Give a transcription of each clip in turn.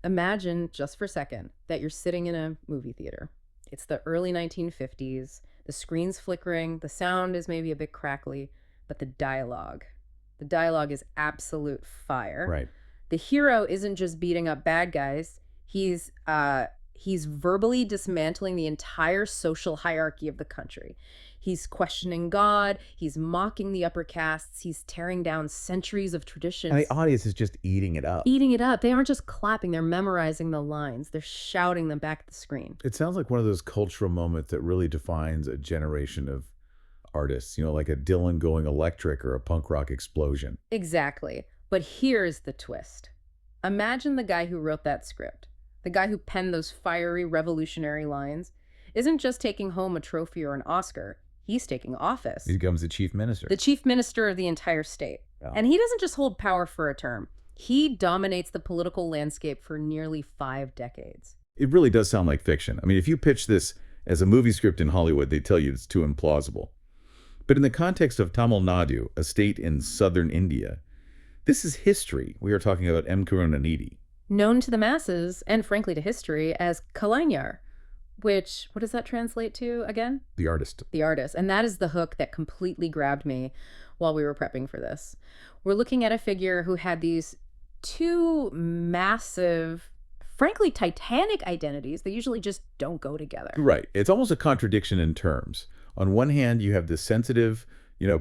Imagine, just for a second, that you're sitting in a movie theater. It's the early 1950s. The screen's flickering. The sound is maybe a bit crackly, but the dialogue is absolute fire. Right. The hero isn't just beating up bad guys. He's verbally dismantling the entire social hierarchy of the country. He's questioning God, he's mocking the upper castes, he's tearing down centuries of traditions. And the audience is just eating it up. Eating it up. They aren't just clapping, they're memorizing the lines. They're shouting them back at the screen. It sounds like one of those cultural moments that really defines a generation of artists, like a Dylan going electric or a punk rock explosion. Exactly. But here's the twist. Imagine the guy who wrote that script, the guy who penned those fiery revolutionary lines, isn't just taking home a trophy or an Oscar. He's taking office. He becomes the chief minister. The chief minister of the entire state. Yeah. And he doesn't just hold power for a term. He dominates the political landscape for nearly 5 decades. It really does sound like fiction. I mean, if you pitch this as a movie script in Hollywood, they tell you it's too implausible. But in the context of Tamil Nadu, a state in southern India, this is history. We are talking about M. Karunanidhi. Known to the masses, and frankly to history, as Kalaignar, which, what does that translate to again? The artist. The artist. And that is the hook that completely grabbed me while we were prepping for this. We're looking at a figure who had these 2 massive, frankly titanic identities that usually just don't go together. Right. It's almost a contradiction in terms. On one hand, you have this sensitive,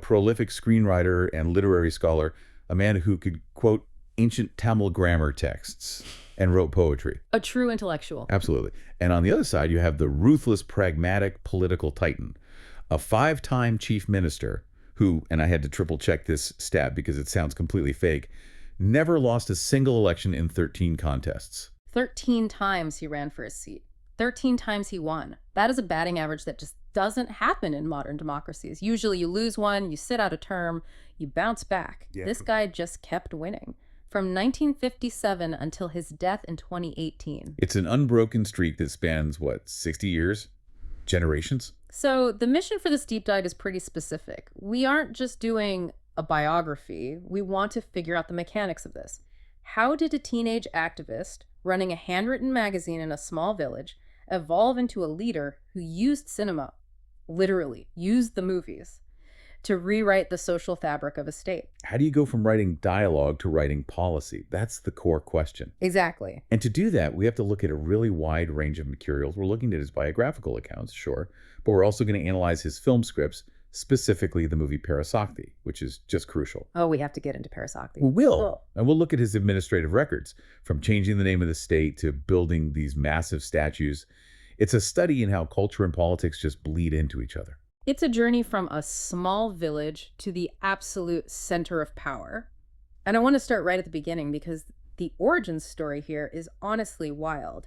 prolific screenwriter and literary scholar, a man who could quote ancient Tamil grammar texts and wrote poetry. A true intellectual. Absolutely. And on the other side, you have the ruthless, pragmatic political titan, a 5-time chief minister who, and I had to triple check this stat because it sounds completely fake, never lost a single election in 13 contests. 13 times he ran for his seat. 13 times he won. That is a batting average that just doesn't happen in modern democracies. Usually you lose one, you sit out a term, you bounce back. Yeah. This guy just kept winning. From 1957 until his death in 2018. It's an unbroken streak that spans, 60 years? Generations? So the mission for this deep dive is pretty specific. We aren't just doing a biography. We want to figure out the mechanics of this. How did a teenage activist running a handwritten magazine in a small village evolve into a leader who used cinema, literally used the movies, to rewrite the social fabric of a state? How do you go from writing dialogue to writing policy? That's the core question. Exactly. And to do that, we have to look at a really wide range of materials. We're looking at his biographical accounts, sure, but we're also going to analyze his film scripts, specifically the movie Parasakti, which is just crucial. Oh, we have to get into Parasakti. We will. Oh. And we'll look at his administrative records, from changing the name of the state to building these massive statues. It's a study in how culture and politics just bleed into each other. It's a journey from a small village to the absolute center of power. And I want to start right at the beginning because the origin story here is honestly wild.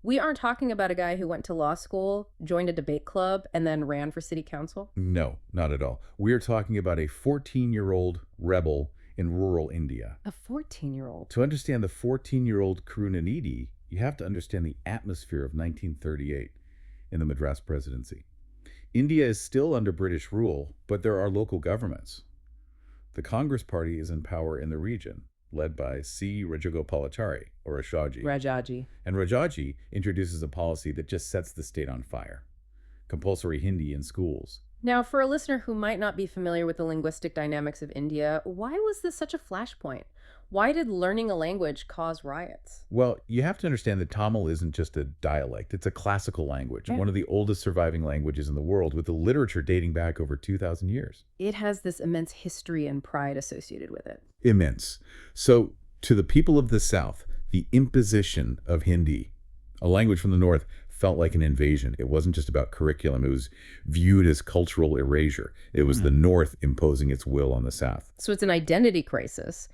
We aren't talking about a guy who went to law school, joined a debate club, and then ran for city council. No, not at all. We are talking about a 14-year-old rebel in rural India. A 14-year-old. To understand the 14-year-old Karunanidhi, you have to understand the atmosphere of 1938 in the Madras presidency. India is still under British rule, but there are local governments. The Congress Party is in power in the region, led by C. Rajagopalachari, or Rajaji. Rajaji. And Rajaji introduces a policy that just sets the state on fire. Compulsory Hindi in schools. Now, for a listener who might not be familiar with the linguistic dynamics of India, why was this such a flashpoint? Why did learning a language cause riots? Well, you have to understand that Tamil isn't just a dialect. It's a classical language, one of the oldest surviving languages in the world, with the literature dating back over 2,000 years. It has this immense history and pride associated with it. Immense. So, to the people of the South, the imposition of Hindi, a language from the North, felt like an invasion. It wasn't just about curriculum. It was viewed as cultural erasure. It was the North imposing its will on the South. So it's an identity crisis.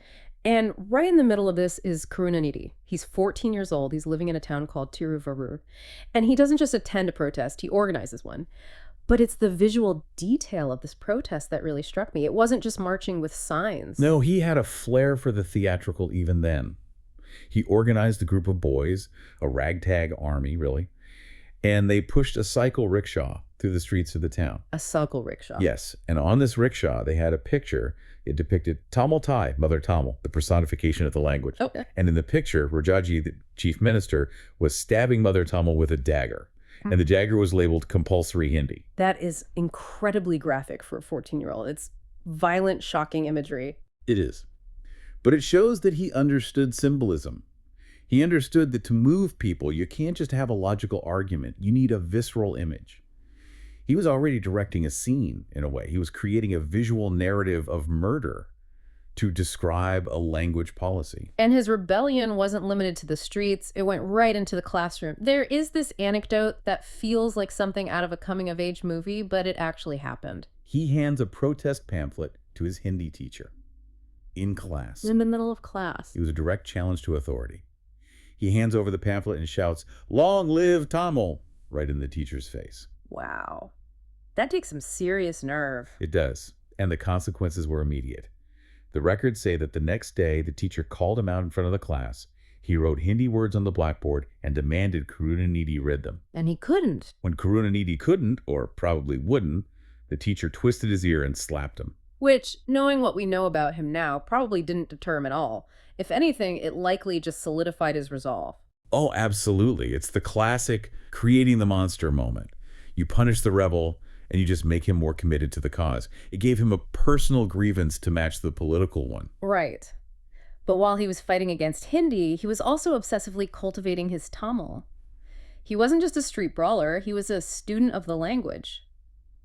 And right in the middle of this is Karunanidhi. He's 14 years old. He's living in a town called Tiruvarur. And he doesn't just attend a protest, he organizes one. But it's the visual detail of this protest that really struck me. It wasn't just marching with signs. No, he had a flair for the theatrical even then. He organized a group of boys, a ragtag army, really, and they pushed a cycle rickshaw through the streets of the town. A cycle rickshaw. Yes, and on this rickshaw, they had a picture. It depicted Tamil Thai, Mother Tamil, the personification of the language. Okay. And in the picture, Rajaji, the chief minister, was stabbing Mother Tamil with a dagger. And the dagger was labeled compulsory Hindi. That is incredibly graphic for a 14-year-old. It's violent, shocking imagery. It is. But it shows that he understood symbolism. He understood that to move people, you can't just have a logical argument. You need a visceral image. He was already directing a scene, in a way. He was creating a visual narrative of murder to describe a language policy. And his rebellion wasn't limited to the streets. It went right into the classroom. There is this anecdote that feels like something out of a coming-of-age movie, but it actually happened. He hands a protest pamphlet to his Hindi teacher in class. In the middle of class. It was a direct challenge to authority. He hands over the pamphlet and shouts, "Long live Tamil," right in the teacher's face. Wow. That takes some serious nerve. It does, and the consequences were immediate. The records say that the next day, the teacher called him out in front of the class. He wrote Hindi words on the blackboard and demanded Karunanidhi read them. And he couldn't. When Karunanidhi couldn't, or probably wouldn't, the teacher twisted his ear and slapped him. Which, knowing what we know about him now, probably didn't deter him at all. If anything, it likely just solidified his resolve. Oh, absolutely. It's the classic creating the monster moment. You punish the rebel, and you just make him more committed to the cause. It gave him a personal grievance to match the political one. Right. But while he was fighting against Hindi, he was also obsessively cultivating his Tamil. He wasn't just a street brawler, he was a student of the language.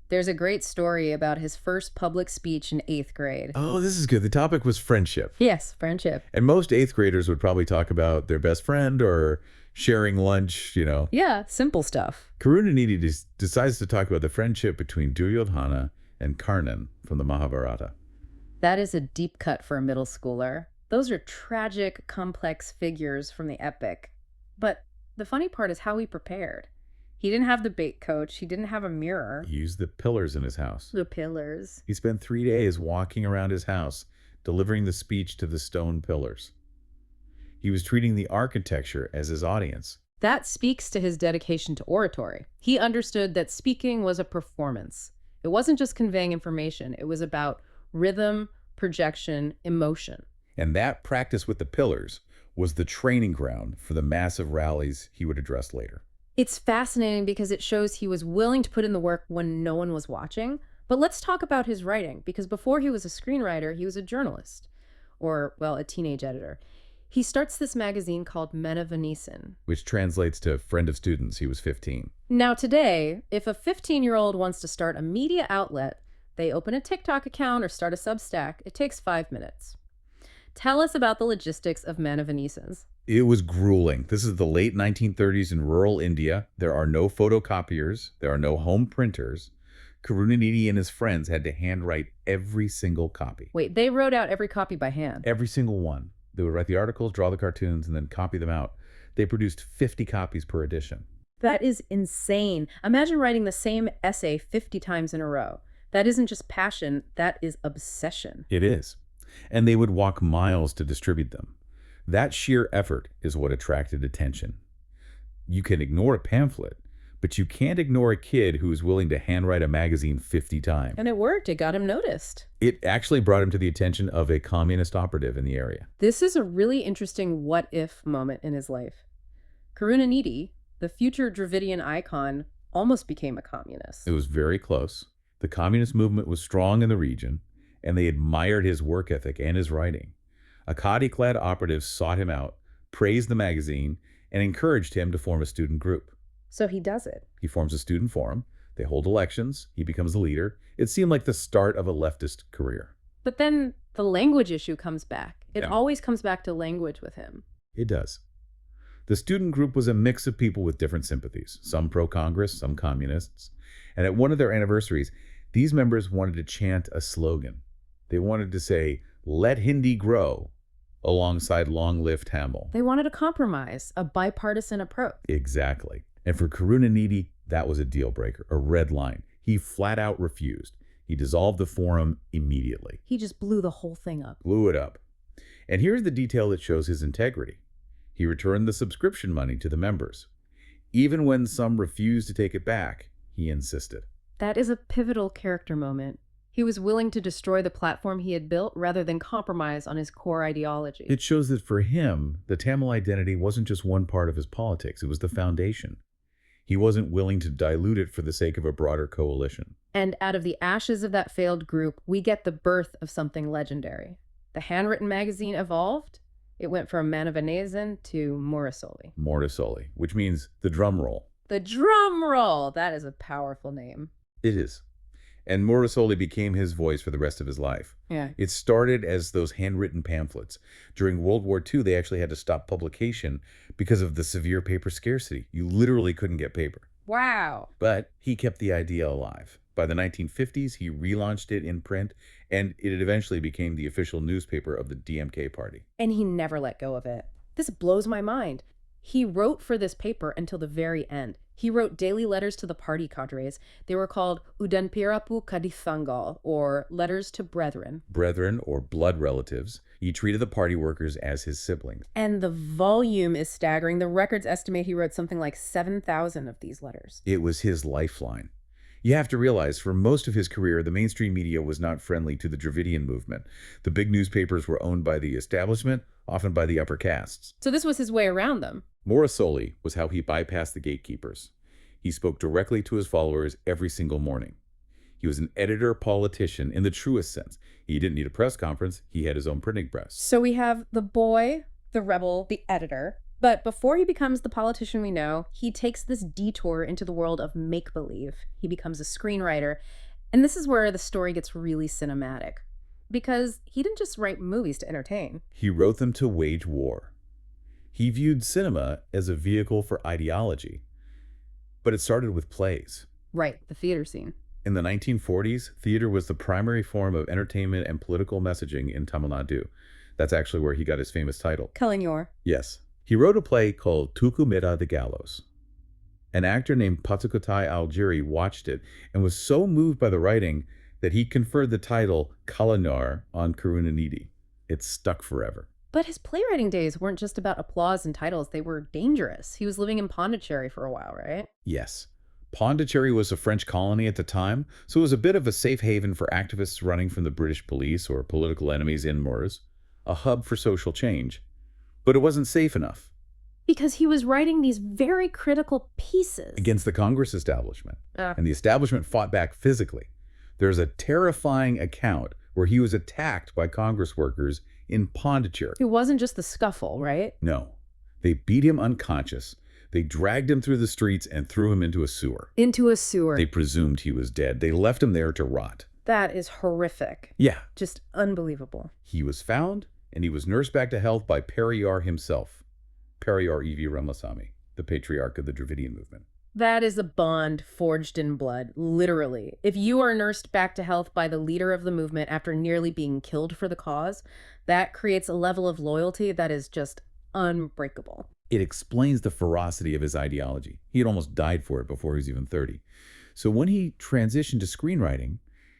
There's a great story about his first public speech in 8th grade. Oh, this is good. The topic was friendship. Yes, friendship. And most 8th graders would probably talk about their best friend or sharing lunch, Yeah, simple stuff. Karunanidhi decides to talk about the friendship between Duryodhana and Karnan from the Mahabharata. That is a deep cut for a middle schooler. Those are tragic, complex figures from the epic. But the funny part is how he prepared. He didn't have the bait coach. He didn't have a mirror. He used the pillars in his house. The pillars. He spent 3 days walking around his house, delivering the speech to the stone pillars. He was treating the architecture as his audience. That speaks to his dedication to oratory. He understood that speaking was a performance. It wasn't just conveying information. It was about rhythm, projection, emotion. And that practice with the pillars was the training ground for the massive rallies he would address later. It's fascinating because it shows he was willing to put in the work when no one was watching. But let's talk about his writing, because before he was a screenwriter, he was a journalist, or, well, a teenage editor. He starts this magazine called Monumental, which translates to friend of students. He was 15. Now today, if a 15-year-old wants to start a media outlet, they open a TikTok account or start a Substack. It takes 5 minutes. Tell us about the logistics of Monumental. It was grueling. This is the late 1930s in rural India. There are no photocopiers. There are no home printers. Karunanidhi and his friends had to handwrite every single copy. Wait, they wrote out every copy by hand? Every single one. They would write the articles, draw the cartoons, and then copy them out. They produced 50 copies per edition. That is insane. Imagine writing the same essay 50 times in a row. That isn't just passion, that is obsession. It is. And they would walk miles to distribute them. That sheer effort is what attracted attention. You can ignore a pamphlet, but you can't ignore a kid who is willing to handwrite a magazine 50 times. And it worked. It got him noticed. It actually brought him to the attention of a communist operative in the area. This is a really interesting what-if moment in his life. Karunanidhi, the future Dravidian icon, almost became a communist. It was very close. The communist movement was strong in the region, and they admired his work ethic and his writing. A khadi-clad operative sought him out, praised the magazine, and encouraged him to form a student group. So he does it. He forms a student forum. They hold elections. He becomes the leader. It seemed like the start of a leftist career. But then the language issue comes back. It Yeah. always comes back to language with him. It does. The student group was a mix of people with different sympathies, some pro-Congress, some communists. And at one of their anniversaries, these members wanted to chant a slogan. They wanted to say, "Let Hindi grow," alongside "Long live Tamil." They wanted a compromise, a bipartisan approach. Exactly. And for Karunanidhi, that was a deal breaker, a red line. He flat out refused. He dissolved the forum immediately. He just blew the whole thing up. Blew it up. And here's the detail that shows his integrity. He returned the subscription money to the members. Even when some refused to take it back, he insisted. That is a pivotal character moment. He was willing to destroy the platform he had built rather than compromise on his core ideology. It shows that for him, the Tamil identity wasn't just one part of his politics, it was the foundation. He wasn't willing to dilute it for the sake of a broader coalition. And out of the ashes of that failed group, we get the birth of something legendary. The handwritten magazine evolved. It went from Manavanesen to Morrisoli. Mortisoli, which means the drum roll. The drum roll! That is a powerful name. It is. And Morrisoli became his voice for the rest of his life. Yeah. It started as those handwritten pamphlets. During World War II, they actually had to stop publication because of the severe paper scarcity. You literally couldn't get paper. Wow. But he kept the idea alive. By the 1950s, he relaunched it in print, and it eventually became the official newspaper of the DMK party. And he never let go of it. This blows my mind. He wrote for this paper until the very end. He wrote daily letters to the party cadres. They were called Udanpirapu Kadithangal, or letters to brethren. Brethren, or blood relatives, he treated the party workers as his siblings. And the volume is staggering. The records estimate he wrote something like 7,000 of these letters. It was his lifeline. You have to realize, for most of his career, the mainstream media was not friendly to the Dravidian movement. The big newspapers were owned by the establishment, often by the upper castes. So this was his way around them. Morrisoli was how he bypassed the gatekeepers. He spoke directly to his followers every single morning. He was an editor politician in the truest sense. He didn't need a press conference. He had his own printing press. So we have the boy, the rebel, the editor. But before he becomes the politician we know, he takes this detour into the world of make-believe. He becomes a screenwriter. And this is where the story gets really cinematic. Because he didn't just write movies to entertain. He wrote them to wage war. He viewed cinema as a vehicle for ideology. But it started with plays. Right, the theater scene. In the 1940s, theater was the primary form of entertainment and political messaging in Tamil Nadu. That's actually where he got his famous title. Kalaignar. Yes. He wrote a play called Tukumeda the Gallows. An actor named Patukutai Aljiri watched it and was so moved by the writing that he conferred the title Kalaignar on Karunanidhi. It stuck forever. But his playwriting days weren't just about applause and titles. They were dangerous. He was living in Pondicherry for a while, right? Yes. Pondicherry was a French colony at the time, so it was a bit of a safe haven for activists running from the British police or political enemies in Moors, a hub for social change. But it wasn't safe enough. Because he was writing these very critical pieces. Against the Congress establishment. And the establishment fought back physically. There's a terrifying account where he was attacked by Congress workers in Pondicherry. It wasn't just the scuffle, right? No. They beat him unconscious. They dragged him through the streets and threw him into a sewer. Into a sewer. They presumed he was dead. They left him there to rot. That is horrific. Yeah. Just unbelievable. He was found, and he was nursed back to health by Periyar himself. Periyar E.V. Ramasamy, the patriarch of the Dravidian movement. That is a bond forged in blood, literally. If you are nursed back to health by the leader of the movement after nearly being killed for the cause, that creates a level of loyalty that is just unbreakable. It explains the ferocity of his ideology. He had almost died for it before he was even 30. So when he transitioned to screenwriting,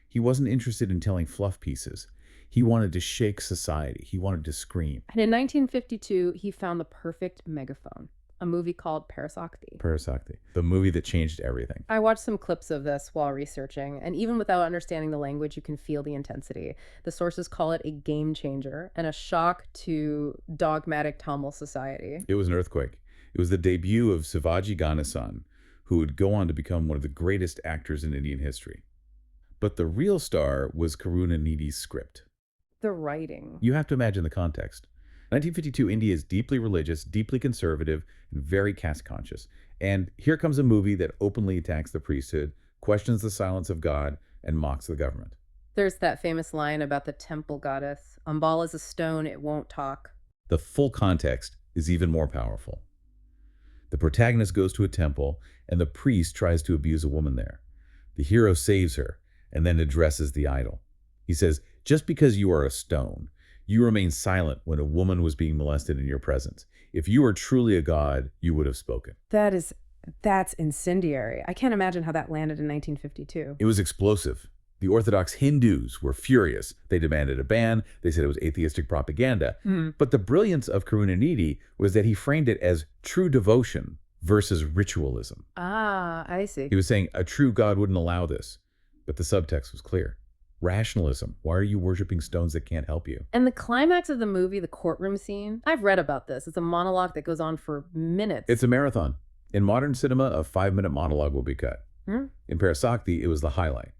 he wasn't interested in telling fluff pieces. He wanted to shake society. He wanted to scream. And in 1952, he found the perfect megaphone. A movie called Parasakti. Parasakti, the movie that changed everything. I watched some clips of this while researching, and even without understanding the language, you can feel the intensity. The sources call it a game changer and a shock to dogmatic Tamil society. It was an earthquake. It was the debut of Sivaji Ganesan, who would go on to become one of the greatest actors in Indian history. But the real star was Karunanidhi's script. The writing. You have to imagine the context. 1952, India is deeply religious, deeply conservative, and very caste conscious. And here comes a movie that openly attacks the priesthood, questions the silence of God, and mocks the government. There's that famous line about the temple goddess. Ambal is a stone, it won't talk. The full context is even more powerful. The protagonist goes to a temple, and the priest tries to abuse a woman there. The hero saves her, and then addresses the idol. He says, "Just because you are a stone, you remain silent when a woman was being molested in your presence. If you are truly a god, you would have spoken." That's incendiary. I can't imagine how that landed in 1952. It was explosive. The Orthodox Hindus were furious. They demanded a ban. They said it was atheistic propaganda. But the brilliance of Karunanidhi was that he framed it as true devotion versus ritualism. Ah, I see. He was saying a true God wouldn't allow this, but the subtext was clear. Rationalism. Why are you worshiping stones that can't help you? And the climax of the movie, the courtroom scene, I've read about this. It's a monologue that goes on for minutes. It's a marathon. In modern cinema, a 5-minute monologue will be cut. Hmm? In Parasakti, it was the highlight.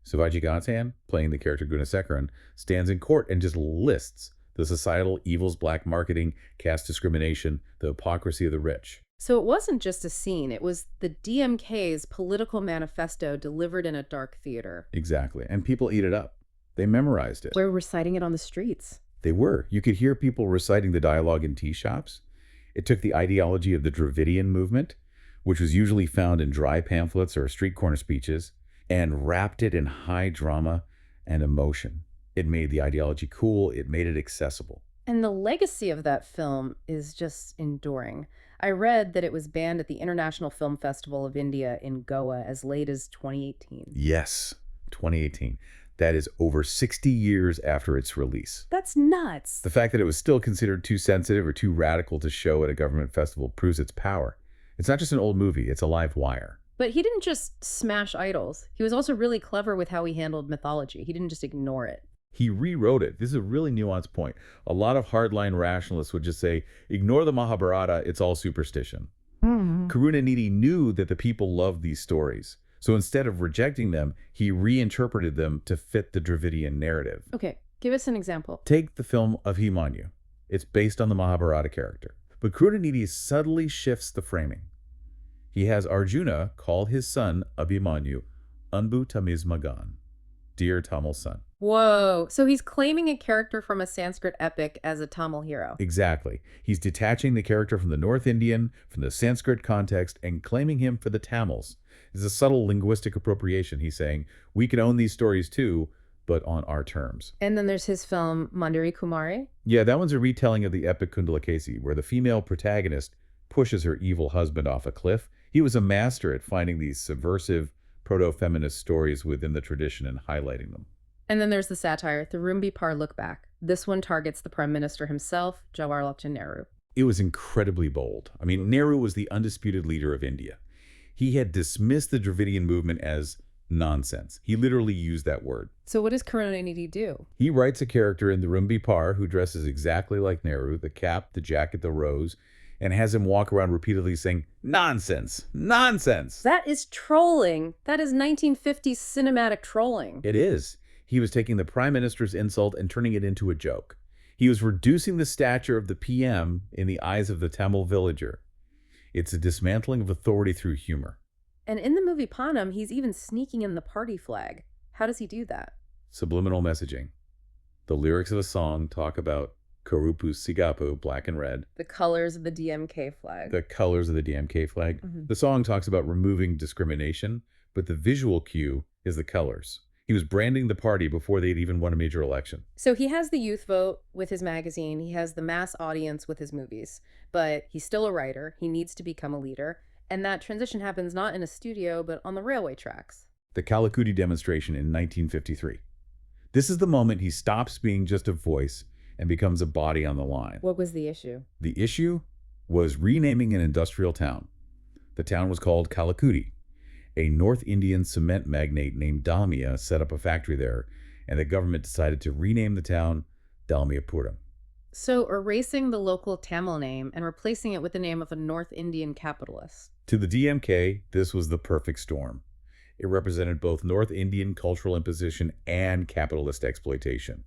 Sivaji Ganesan, playing the character Gunasekharan, stands in court and just lists the societal evils, black marketing, caste discrimination, the hypocrisy of the rich. So it wasn't just a scene, it was the DMK's political manifesto delivered in a dark theater. Exactly. And people eat it up. They memorized it. We're reciting it on the streets. They were. You could hear people reciting the dialogue in tea shops. It took the ideology of the Dravidian movement, which was usually found in dry pamphlets or street corner speeches, and wrapped it in high drama and emotion. It made the ideology cool. It made it accessible. And the legacy of that film is just enduring. I read that it was banned at the International Film Festival of India in Goa as late as 2018. Yes, 2018. That is over 60 years after its release. That's nuts. The fact that it was still considered too sensitive or too radical to show at a government festival proves its power. It's not just an old movie, it's a live wire. But he didn't just smash idols. He was also really clever with how he handled mythology. He didn't just ignore it. He rewrote it. This is a really nuanced point. A lot of hardline rationalists would just say, ignore the Mahabharata, it's all superstition. Karunanidhi knew that the people loved these stories. So instead of rejecting them, he reinterpreted them to fit the Dravidian narrative. Okay, give us an example. Take the film of Himanyu. It's based on the Mahabharata character. But Karunanidhi subtly shifts the framing. He has Arjuna call his son Abhimanyu Anbu Tamiz Magan, dear Tamil son. Whoa, so he's claiming a character from a Sanskrit epic as a Tamil hero. Exactly. He's detaching the character from the North Indian, from the Sanskrit context, and claiming him for the Tamils. It's a subtle linguistic appropriation. He's saying, we can own these stories too, but on our terms. And then there's his film Mandiri Kumari. Yeah, that one's a retelling of the epic Kundalakesi, where the female protagonist pushes her evil husband off a cliff. He was a master at finding these subversive, proto-feminist stories within the tradition and highlighting them. And then there's the satire, the Rumbi Par Look Back. This one targets the Prime Minister himself, Jawaharlal Nehru. It was incredibly bold. I mean, Nehru was the undisputed leader of India. He had dismissed the Dravidian movement as nonsense. He literally used that word. So what does Karunanidhi do? He writes a character in the Rumbi Par who dresses exactly like Nehru, the cap, the jacket, the rose, and has him walk around repeatedly saying, nonsense, nonsense. That is trolling. That is 1950s cinematic trolling. It is. He was taking the prime minister's insult and turning it into a joke. He was reducing the stature of the PM in the eyes of the Tamil villager. It's a dismantling of authority through humor. And in the movie Panam, he's even sneaking in the party flag. How does he do that? Subliminal messaging. The lyrics of a song talk about Karupu Sigapu, black and red. The colors of the DMK flag. The colors of the DMK flag. Mhm. The song talks about removing discrimination, but the visual cue is the colors. He was branding the party before they'd even won a major election. So he has the youth vote with his magazine. He has the mass audience with his movies. But he's still a writer. He needs to become a leader. And that transition happens not in a studio, but on the railway tracks. The Kalaignar demonstration in 1953. This is the moment he stops being just a voice and becomes a body on the line. What was the issue? The issue was renaming an industrial town. The town was called Kalaignar. A North Indian cement magnate named Dalmia set up a factory there, and the government decided to rename the town Dalmiapuram. So erasing the local Tamil name and replacing it with the name of a North Indian capitalist. To the DMK, this was the perfect storm. It represented both North Indian cultural imposition and capitalist exploitation.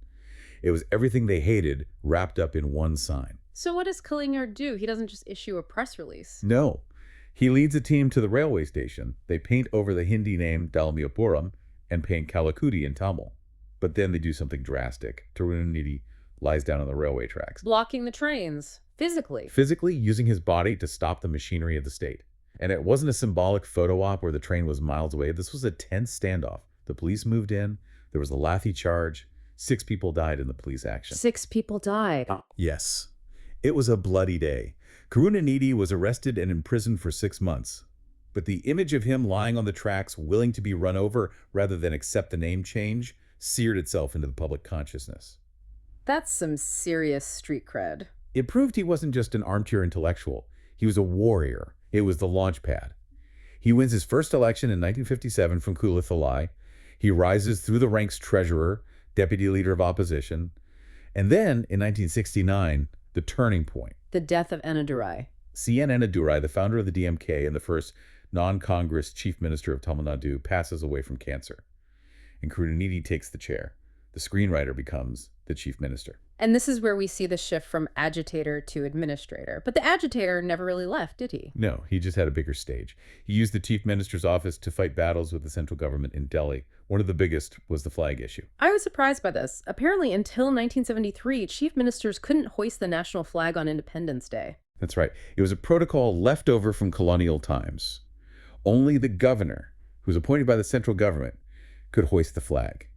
It was everything they hated wrapped up in one sign. So what does Kalaignar do? He doesn't just issue a press release. No. He leads a team to the railway station. They paint over the Hindi name Dalmiapuram and paint Kalaignar in Tamil. But then they do something drastic. Karunanidhi lies down on the railway tracks, Blocking the trains, physically. physically using his body to stop the machinery of the state. And it wasn't a symbolic photo op where the train was miles away. This was a tense standoff. The police moved in. There was a lathi charge. 6 people died in the police action. 6 people died. Yes. It was a bloody day. Karunanidhi was arrested and imprisoned for 6 months. But the image of him lying on the tracks, willing to be run over rather than accept the name change, seared itself into the public consciousness. That's some serious street cred. It proved he wasn't just an armchair intellectual. He was a warrior. It was the launch pad. He wins his first election in 1957 from Kulathalai. He rises through the ranks treasurer, deputy leader of opposition. And then, in 1969, the turning point. The death of Ennadurai. C.N. Ennadurai, the founder of the DMK and the first non-Congress chief minister of Tamil Nadu, passes away from cancer. And Karunanidhi takes the chair. The screenwriter becomes the chief minister. And this is where we see the shift from agitator to administrator. But the agitator never really left, did he? No, he just had a bigger stage. He used the chief minister's office to fight battles with the central government in Delhi. One of the biggest was the flag issue. I was surprised by this. Apparently, until 1973, chief ministers couldn't hoist the national flag on Independence Day. That's right. It was a protocol left over from colonial times. Only the governor, who was appointed by the central government, could hoist the flag.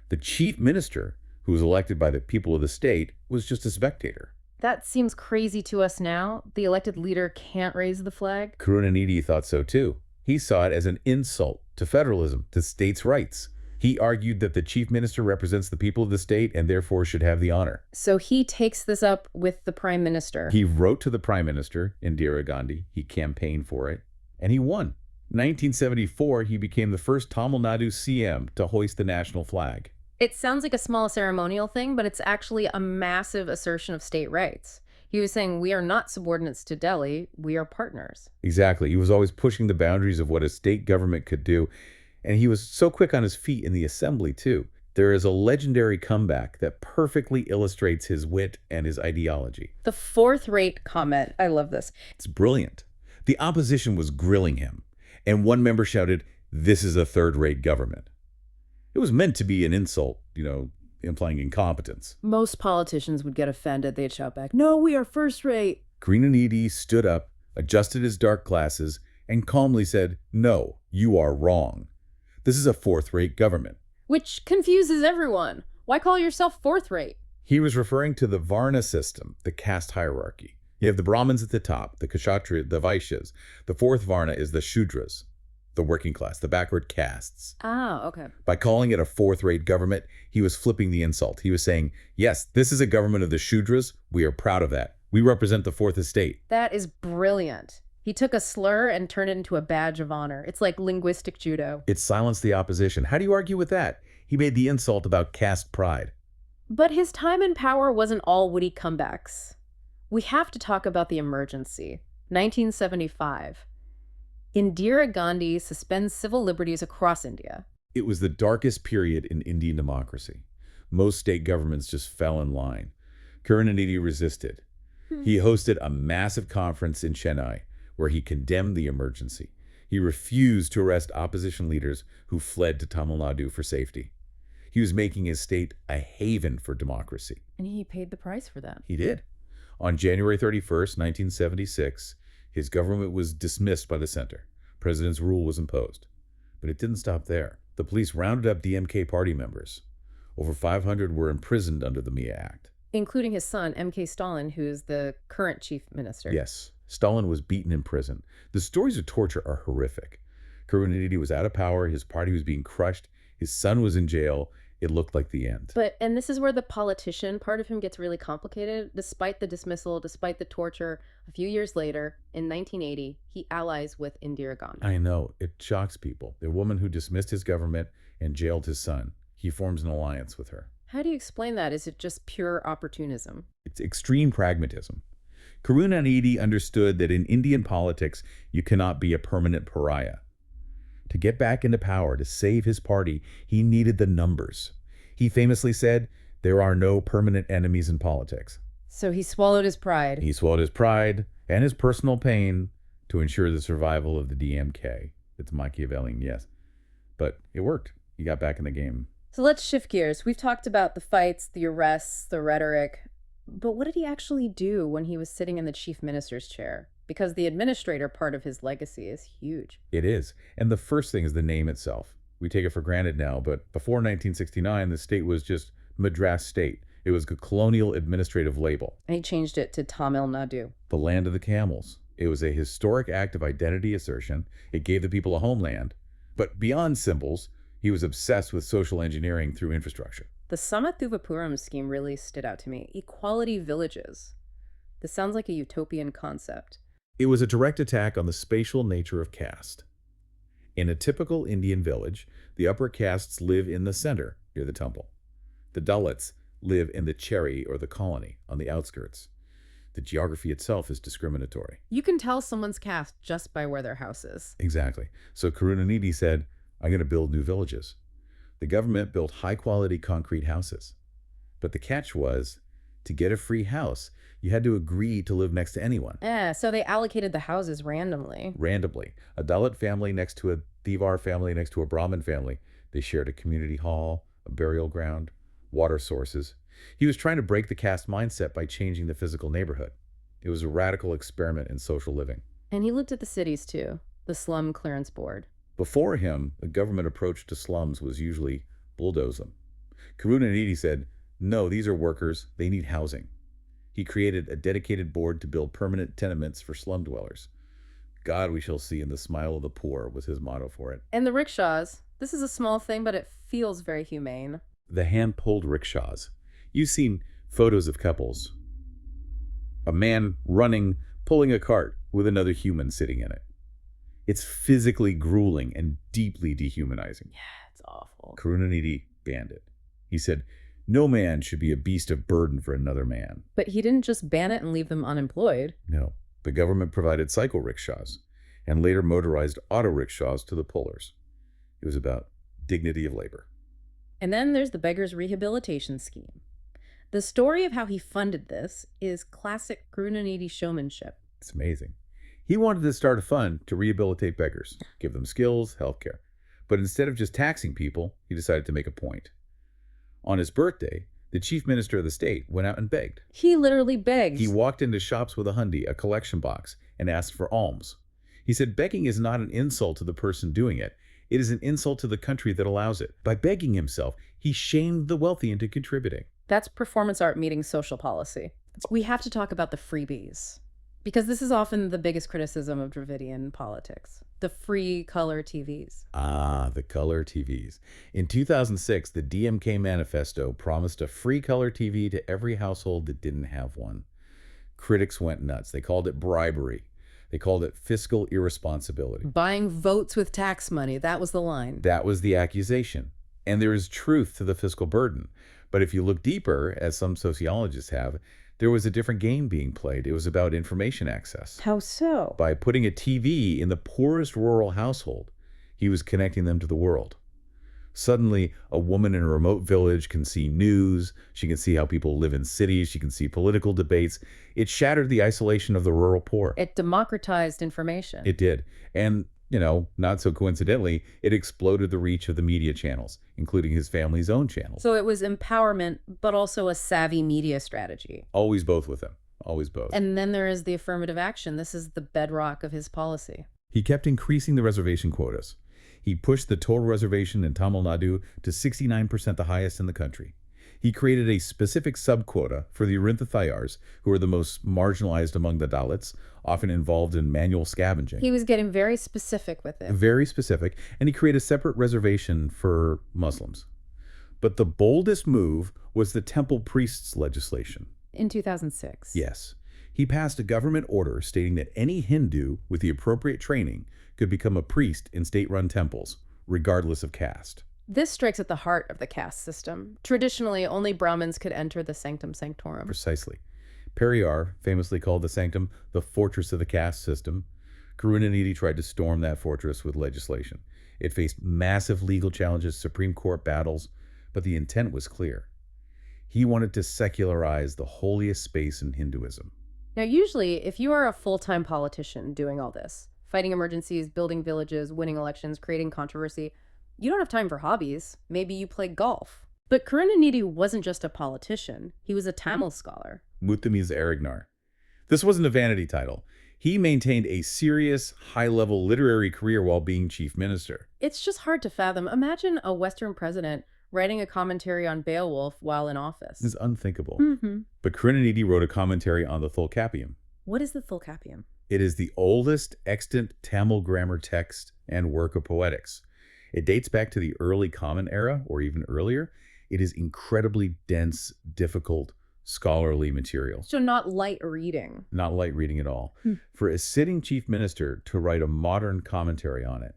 The chief minister, who was elected by the people of the state, was just a spectator. That seems crazy to us now. The elected leader can't raise the flag. Karunanidhi thought so too. He saw it as an insult to federalism, to states' rights. He argued that the chief minister represents the people of the state and therefore should have the honor. So he takes this up with the prime minister. He wrote to the prime minister, Indira Gandhi. He campaigned for it, and he won. In 1974, he became the first Tamil Nadu CM to hoist the national flag. It sounds like a small ceremonial thing, but it's actually a massive assertion of state rights. He was saying, we are not subordinates to Delhi, we are partners. Exactly. He was always pushing the boundaries of what a state government could do. And he was so quick on his feet in the assembly, too. There is a legendary comeback that perfectly illustrates his wit and his ideology. The fourth-rate comment. I love this. It's brilliant. The opposition was grilling him, and one member shouted, "This is a third-rate government." It was meant to be an insult, implying incompetence. Most politicians would get offended. They'd shout back, "No, we are first-rate." Karunanidhi stood up, adjusted his dark glasses, and calmly said, "No, you are wrong. This is a fourth-rate government." Which confuses everyone. Why call yourself fourth-rate? He was referring to the Varna system, the caste hierarchy. You have the Brahmins at the top, the Kshatriya, the Vaishyas. The fourth Varna is the Shudras, the working class, the backward castes. Ah, okay. By calling it a fourth-rate government, he was flipping the insult. He was saying, yes, this is a government of the Shudras. We are proud of that. We represent the fourth estate. That is brilliant. He took a slur and turned it into a badge of honor. It's like linguistic judo. It silenced the opposition. How do you argue with that? He made the insult about caste pride. But his time in power wasn't all witty comebacks. We have to talk about the emergency. 1975. Indira Gandhi suspends civil liberties across India. It was the darkest period in Indian democracy. Most state governments just fell in line. Karunanidhi resisted. He hosted a massive conference in Chennai where he condemned the emergency. He refused to arrest opposition leaders who fled to Tamil Nadu for safety. He was making his state a haven for democracy. And he paid the price for that. He did. On January 31st, 1976, his government was dismissed by the center. President's rule was imposed. But it didn't stop there. The police rounded up DMK party members. Over 500 were imprisoned under the MIA Act. Including his son, M.K. Stalin, who is the current chief minister. Yes, Stalin was beaten in prison. The stories of torture are horrific. Karunanidhi was out of power, his party was being crushed, his son was in jail. It looked like the end. And this is where the politician part of him gets really complicated. Despite the dismissal, despite the torture, a few years later, in 1980, he allies with Indira Gandhi. I know, it shocks people. The woman who dismissed his government and jailed his son, he forms an alliance with her. How do you explain that? Is it just pure opportunism? It's extreme pragmatism. Karunanidhi understood that in Indian politics, you cannot be a permanent pariah. To get back into power, to save his party, he needed the numbers. He famously said, "There are no permanent enemies in politics." So he swallowed his pride. He swallowed his pride and his personal pain to ensure the survival of the DMK. It's Machiavellian, yes. But it worked. He got back in the game. So let's shift gears. We've talked about the fights, the arrests, the rhetoric. But what did he actually do when he was sitting in the chief minister's chair? Because the administrator part of his legacy is huge. It is. And the first thing is the name itself. We take it for granted now, but before 1969, the state was just Madras State. It was a colonial administrative label. And he changed it to Tamil Nadu. The land of the camels. It was a historic act of identity assertion. It gave the people a homeland. But beyond symbols, he was obsessed with social engineering through infrastructure. The Samathuvapuram scheme really stood out to me. Equality villages. This sounds like a utopian concept. It was a direct attack on the spatial nature of caste. In a typical Indian village, the upper castes live in the center, near the temple. The Dalits live in the cherry or the colony, on the outskirts. The geography itself is discriminatory. You can tell someone's caste just by where their house is. Exactly. So Karunanidhi said, I'm going to build new villages. The government built high-quality concrete houses. But the catch was, to get a free house, you had to agree to live next to anyone. So they allocated the houses randomly. Randomly. A Dalit family next to a Devar family next to a Brahmin family. They shared a community hall, a burial ground, water sources. He was trying to break the caste mindset by changing the physical neighborhood. It was a radical experiment in social living. And he looked at the cities too, the slum clearance board. Before him, the government approach to slums was usually bulldoze them. Karunanidhi said, no, these are workers. They need housing. He created a dedicated board to build permanent tenements for slum dwellers. God we shall see in the smile of the poor was his motto for it. And the rickshaws. This is a small thing, but it feels very humane. The hand-pulled rickshaws. You've seen photos of couples. A man running, pulling a cart with another human sitting in it. It's physically grueling and deeply dehumanizing. Yeah, it's awful. Karunanidhi banned it. He said, no man should be a beast of burden for another man. But he didn't just ban it and leave them unemployed. No. The government provided cycle rickshaws and later motorized auto rickshaws to the pullers. It was about dignity of labor. And then there's the Beggars Rehabilitation Scheme. The story of how he funded this is classic Karunanidhi showmanship. It's amazing. He wanted to start a fund to rehabilitate beggars, give them skills, healthcare. But instead of just taxing people, he decided to make a point. On his birthday, the chief minister of the state went out and begged. He literally begged. He walked into shops with a hundi, a collection box, and asked for alms. He said begging is not an insult to the person doing it. It is an insult to the country that allows it. By begging himself, he shamed the wealthy into contributing. That's performance art meeting social policy. We have to talk about the freebies, because this is often the biggest criticism of Dravidian politics. The free color TVs. Ah, the color TVs. In 2006, the DMK manifesto promised a free color TV to every household that didn't have one. Critics went nuts. They called it bribery. They called it fiscal irresponsibility. Buying votes with tax money, that was the line. That was the accusation. And there is truth to the fiscal burden. But if you look deeper, as some sociologists have, there was a different game being played. It was about information access. How so? By putting a TV in the poorest rural household, he was connecting them to the world. Suddenly, a woman in a remote village can see news. She can see how people live in cities. She can see political debates. It shattered the isolation of the rural poor. It democratized information. It did. And, not so coincidentally, it exploded the reach of the media channels, including his family's own channels. So it was empowerment, but also a savvy media strategy. Always both with him. Always both. And then there is the affirmative action. This is the bedrock of his policy. He kept increasing the reservation quotas. He pushed the total reservation in Tamil Nadu to 69%, the highest in the country. He created a specific subquota for the Arinthayars, who are the most marginalized among the Dalits, often involved in manual scavenging. He was getting very specific with it. Very specific, and he created a separate reservation for Muslims. But the boldest move was the temple priests legislation. In 2006. Yes. He passed a government order stating that any Hindu with the appropriate training could become a priest in state-run temples, regardless of caste. This strikes at the heart of the caste system. Traditionally, only Brahmins could enter the sanctum sanctorum. Precisely. Periyar famously called the sanctum the fortress of the caste system. Karunanidhi tried to storm that fortress with legislation. It faced massive legal challenges, Supreme Court battles, but the intent was clear. He wanted to secularize the holiest space in Hinduism. Now, usually, if you are a full-time politician doing all this, fighting emergencies, building villages, winning elections, creating controversy, you don't have time for hobbies. Maybe you play golf. But Karunanidhi wasn't just a politician. He was a Tamil scholar. Muthuvel Karunanidhi. This wasn't a vanity title. He maintained a serious, high-level literary career while being chief minister. It's just hard to fathom. Imagine a Western president writing a commentary on Beowulf while in office. It's unthinkable. Mm-hmm. But Karunanidhi wrote a commentary on the Thulkappiyam. What is the Thulkappiyam? It is the oldest extant Tamil grammar text and work of poetics. It dates back to the early Common Era, or even earlier. It is incredibly dense, difficult, scholarly material. So not light reading. Not light reading at all. For a sitting chief minister to write a modern commentary on it,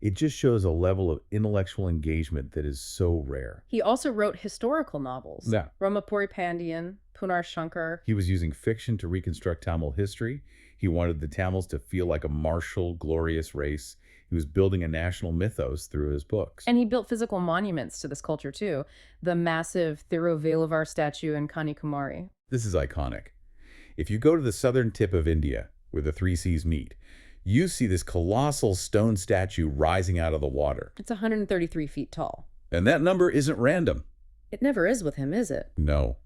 it just shows a level of intellectual engagement that is so rare. He also wrote historical novels. Yeah. Ramapuri Pandian, Punar Shankar. He was using fiction to reconstruct Tamil history. He wanted the Tamils to feel like a martial, glorious race. He was building a national mythos through his books. And he built physical monuments to this culture too. The massive Thiruvelluvar statue in Kanyakumari. This is iconic. If you go to the southern tip of India, where the three seas meet, you see this colossal stone statue rising out of the water. It's 133 feet tall. And that number isn't random. It never is with him, is it? No.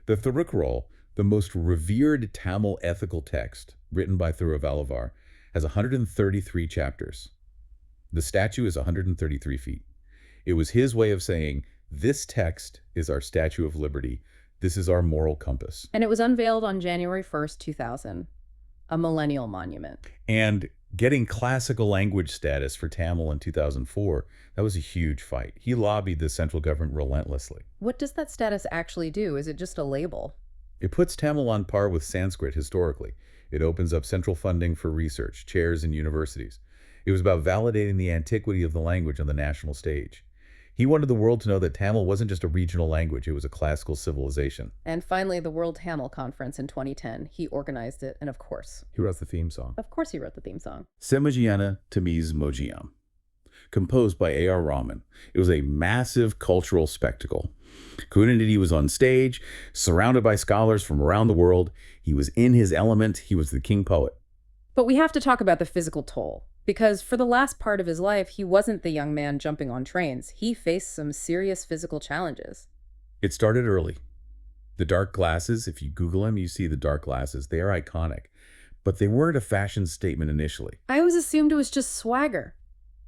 The Thirukkural, the most revered Tamil ethical text written by Thiruvelluvar, has 133 chapters. The statue is 133 feet. It was his way of saying, this text is our Statue of Liberty. This is our moral compass. And it was unveiled on January 1st, 2000. A millennial monument. And getting classical language status for Tamil in 2004, that was a huge fight. He lobbied the central government relentlessly. What does that status actually do? Is it just a label? It puts Tamil on par with Sanskrit historically. It opens up central funding for research, chairs in universities. It was about validating the antiquity of the language on the national stage. He wanted the world to know that Tamil wasn't just a regional language, it was a classical civilization. And finally, the World Tamil Conference in 2010. He organized it, and of course he wrote the theme song. Of course he wrote the theme song. Semajiyana Tamiz Mojiyam, composed by A.R. Rahman. It was a massive cultural spectacle. Karunanidhi was on stage, surrounded by scholars from around the world. He was in his element. He was the king poet. But we have to talk about the physical toll. Because for the last part of his life, he wasn't the young man jumping on trains. He faced some serious physical challenges. It started early. The dark glasses, if you Google him, you see the dark glasses. They are iconic. But they weren't a fashion statement initially. I always assumed it was just swagger.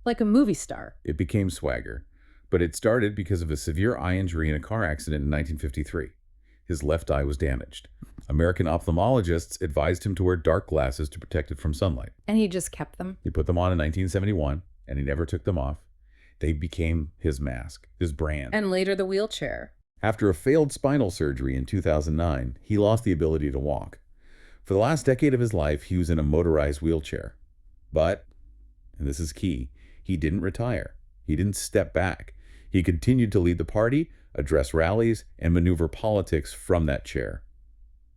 Like a movie star. It became swagger. But it started because of a severe eye injury in a car accident in 1953. His left eye was damaged. American ophthalmologists advised him to wear dark glasses to protect it from sunlight. And he just kept them? He put them on in 1971, and he never took them off. They became his mask, his brand. And later the wheelchair. After a failed spinal surgery in 2009, he lost the ability to walk. For the last decade of his life, he was in a motorized wheelchair. But, and this is key, he didn't retire. He didn't step back. He continued to lead the party, address rallies, and maneuver politics from that chair.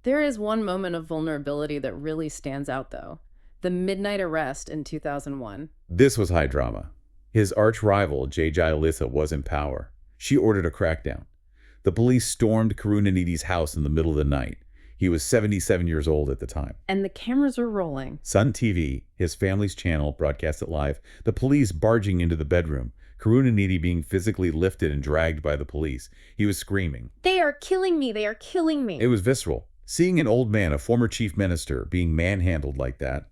There is one moment of vulnerability that really stands out, though. The midnight arrest in 2001. This was high drama. His arch rival, J. Jayalalitha, was in power. She ordered a crackdown. The police stormed Karunanidhi's house in the middle of the night. He was 77 years old at the time. And the cameras were rolling. Sun TV, his family's channel, broadcast it live. The police barging into the bedroom. Karunanidhi being physically lifted and dragged by the police. He was screaming. They are killing me! They are killing me! It was visceral. Seeing an old man, a former chief minister, being manhandled like that,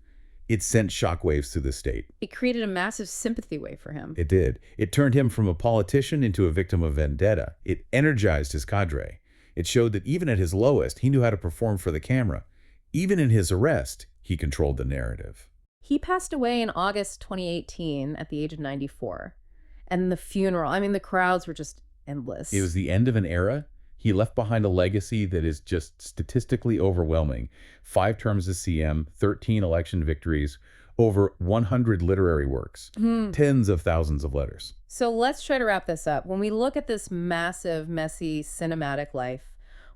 it sent shockwaves through the state. It created a massive sympathy wave for him. It did. It turned him from a politician into a victim of vendetta. It energized his cadre. It showed that even at his lowest, he knew how to perform for the camera. Even in his arrest, he controlled the narrative. He passed away in August 2018 at the age of 94. And the funeral, the crowds were just endless. It was the end of an era. He left behind a legacy that is just statistically overwhelming. 5 terms as CM, 13 election victories, over 100 literary works, tens of thousands of letters. So let's try to wrap this up. When we look at this massive, messy, cinematic life,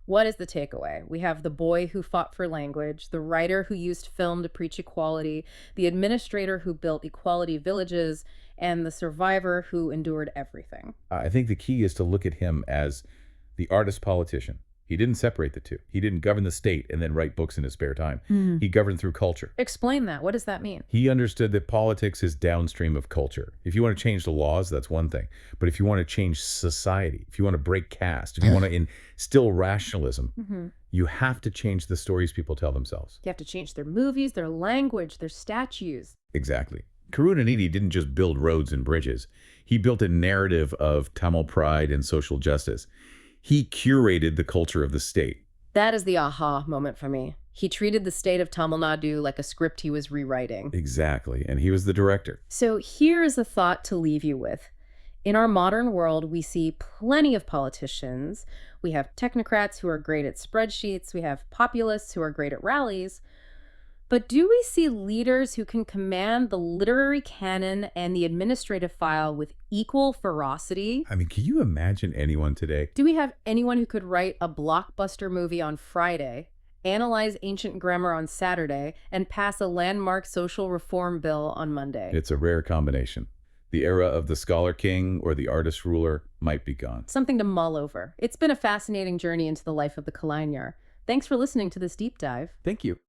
what is the takeaway? We have the boy who fought for language, the writer who used film to preach equality, the administrator who built equality villages, and the survivor who endured everything. I think the key is to look at him as the artist politician. He didn't separate the two. He didn't govern the state and then write books in his spare time. He governed through culture. Explain that. What does that mean? He understood that politics is downstream of culture. If you want to change the laws, that's one thing. But if you want to change society, if you want to break caste, if you want to instill rationalism, you have to change the stories people tell themselves. You have to change their movies, their language, their statues. Exactly. Karunanidhi didn't just build roads and bridges. He built a narrative of Tamil pride and social justice. He curated the culture of the state. That is the aha moment for me. He treated the state of Tamil Nadu like a script he was rewriting. Exactly. And he was the director. So here is a thought to leave you with. In our modern world, we see plenty of politicians. We have technocrats who are great at spreadsheets, we have populists who are great at rallies. But do we see leaders who can command the literary canon and the administrative file with equal ferocity? I mean, can you imagine anyone today? Do we have anyone who could write a blockbuster movie on Friday, analyze ancient grammar on Saturday, and pass a landmark social reform bill on Monday? It's a rare combination. The era of the scholar king or the artist ruler might be gone. Something to mull over. It's been a fascinating journey into the life of the Kalaignar. Thanks for listening to this deep dive. Thank you.